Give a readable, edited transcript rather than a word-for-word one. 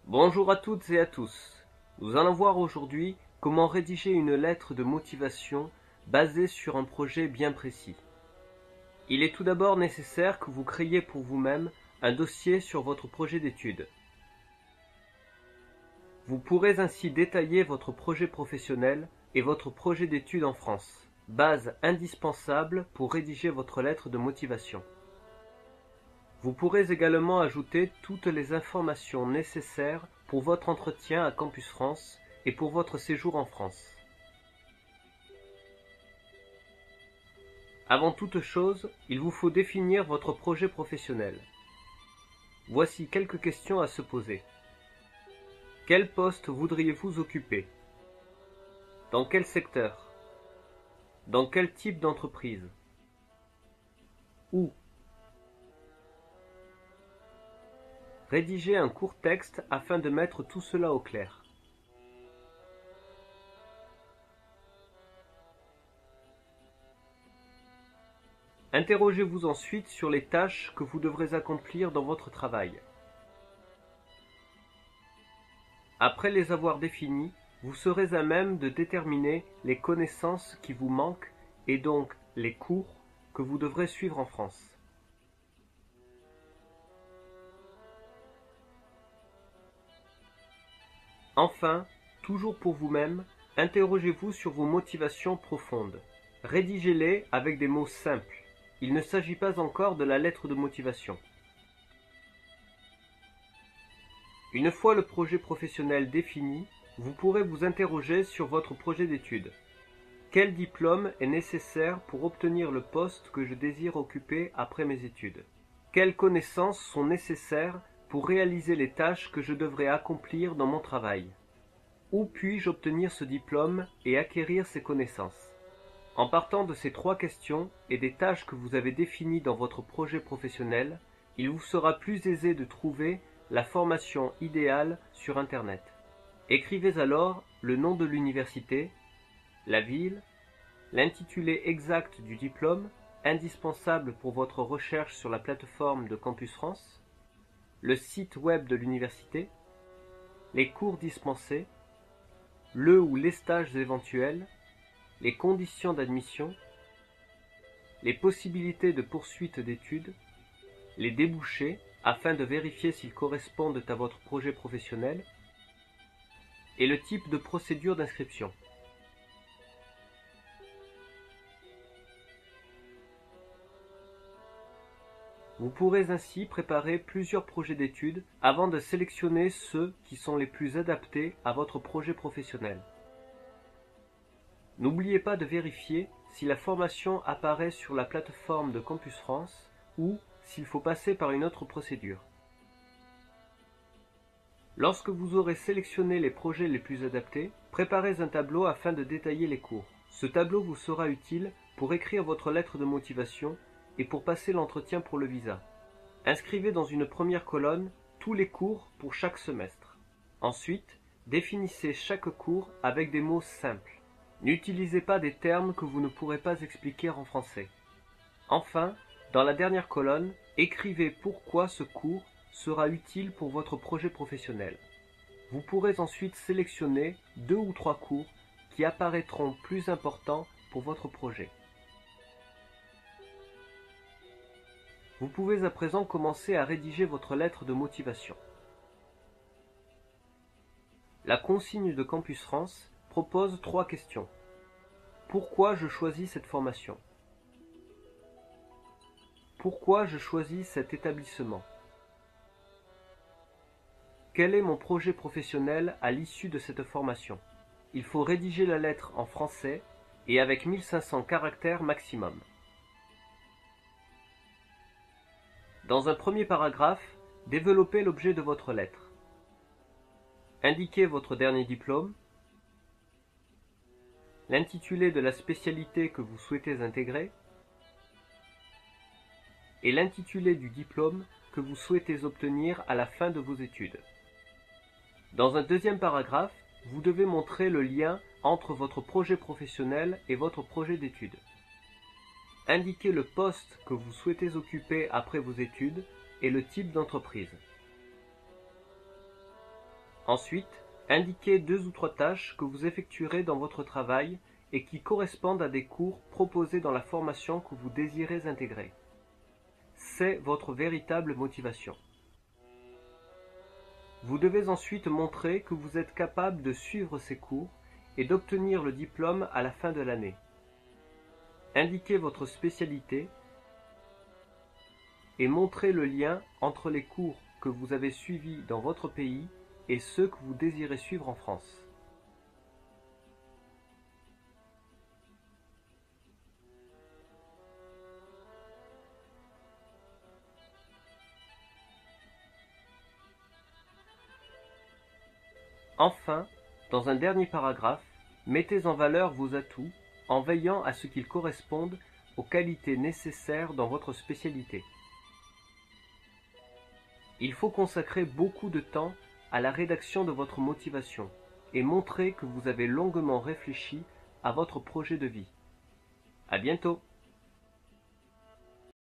Bonjour à toutes et à tous. Nous allons voir aujourd'hui comment rédiger une lettre de motivation basée sur un projet bien précis. Il est tout d'abord nécessaire que vous créiez pour vous-même un dossier sur votre projet d'études. Vous pourrez ainsi détailler votre projet professionnel et votre projet d'études en France, base indispensable pour rédiger votre lettre de motivation. Vous pourrez également ajouter toutes les informations nécessaires pour votre entretien à Campus France et pour votre séjour en France. Avant toute chose, il vous faut définir votre projet professionnel. Voici quelques questions à se poser. Quel poste voudriez-vous occuper? Dans quel secteur? Dans quel type d'entreprise? Où? Rédigez un court texte afin de mettre tout cela au clair. Interrogez-vous ensuite sur les tâches que vous devrez accomplir dans votre travail. Après les avoir définies, vous serez à même de déterminer les connaissances qui vous manquent et donc les cours que vous devrez suivre en France. Enfin, toujours pour vous-même, interrogez-vous sur vos motivations profondes. Rédigez-les avec des mots simples. Il ne s'agit pas encore de la lettre de motivation. Une fois le projet professionnel défini, vous pourrez vous interroger sur votre projet d'études. Quel diplôme est nécessaire pour obtenir le poste que je désire occuper après mes études? Quelles connaissances sont nécessaires pour réaliser les tâches que je devrais accomplir dans mon travail? Où puis-je obtenir ce diplôme et acquérir ces connaissances? En partant de ces trois questions et des tâches que vous avez définies dans votre projet professionnel, il vous sera plus aisé de trouver la formation idéale sur Internet. Écrivez alors le nom de l'université, la ville, l'intitulé exact du diplôme, indispensable pour votre recherche sur la plateforme de Campus France, le site web de l'université, les cours dispensés, le ou les stages éventuels, les conditions d'admission, les possibilités de poursuite d'études, les débouchés afin de vérifier s'ils correspondent à votre projet professionnel, et le type de procédure d'inscription. Vous pourrez ainsi préparer plusieurs projets d'études avant de sélectionner ceux qui sont les plus adaptés à votre projet professionnel. N'oubliez pas de vérifier si la formation apparaît sur la plateforme de Campus France ou s'il faut passer par une autre procédure. Lorsque vous aurez sélectionné les projets les plus adaptés, préparez un tableau afin de détailler les cours. Ce tableau vous sera utile pour écrire votre lettre de motivation et pour passer l'entretien pour le visa. Inscrivez dans une première colonne tous les cours pour chaque semestre. Ensuite, définissez chaque cours avec des mots simples. N'utilisez pas des termes que vous ne pourrez pas expliquer en français. Enfin, dans la dernière colonne, écrivez pourquoi ce cours sera utile pour votre projet professionnel. Vous pourrez ensuite sélectionner 2 ou 3 cours qui apparaîtront plus importants pour votre projet. Vous pouvez à présent commencer à rédiger votre lettre de motivation. La consigne de Campus France propose 3 questions. Pourquoi je choisis cette formation? Pourquoi je choisis cet établissement? Quel est mon projet professionnel à l'issue de cette formation? Il faut rédiger la lettre en français et avec 1500 caractères maximum. Dans un premier paragraphe, développez l'objet de votre lettre. Indiquez votre dernier diplôme, l'intitulé de la spécialité que vous souhaitez intégrer et l'intitulé du diplôme que vous souhaitez obtenir à la fin de vos études. Dans un deuxième paragraphe, vous devez montrer le lien entre votre projet professionnel et votre projet d'études. Indiquez le poste que vous souhaitez occuper après vos études et le type d'entreprise. Ensuite, indiquez 2 ou 3 tâches que vous effectuerez dans votre travail et qui correspondent à des cours proposés dans la formation que vous désirez intégrer. C'est votre véritable motivation. Vous devez ensuite montrer que vous êtes capable de suivre ces cours et d'obtenir le diplôme à la fin de l'année. Indiquez votre spécialité et montrez le lien entre les cours que vous avez suivis dans votre pays et ceux que vous désirez suivre en France. Enfin, dans un dernier paragraphe, mettez en valeur vos atouts en veillant à ce qu'ils correspondent aux qualités nécessaires dans votre spécialité. Il faut consacrer beaucoup de temps à la rédaction de votre motivation et montrer que vous avez longuement réfléchi à votre projet de vie. À bientôt!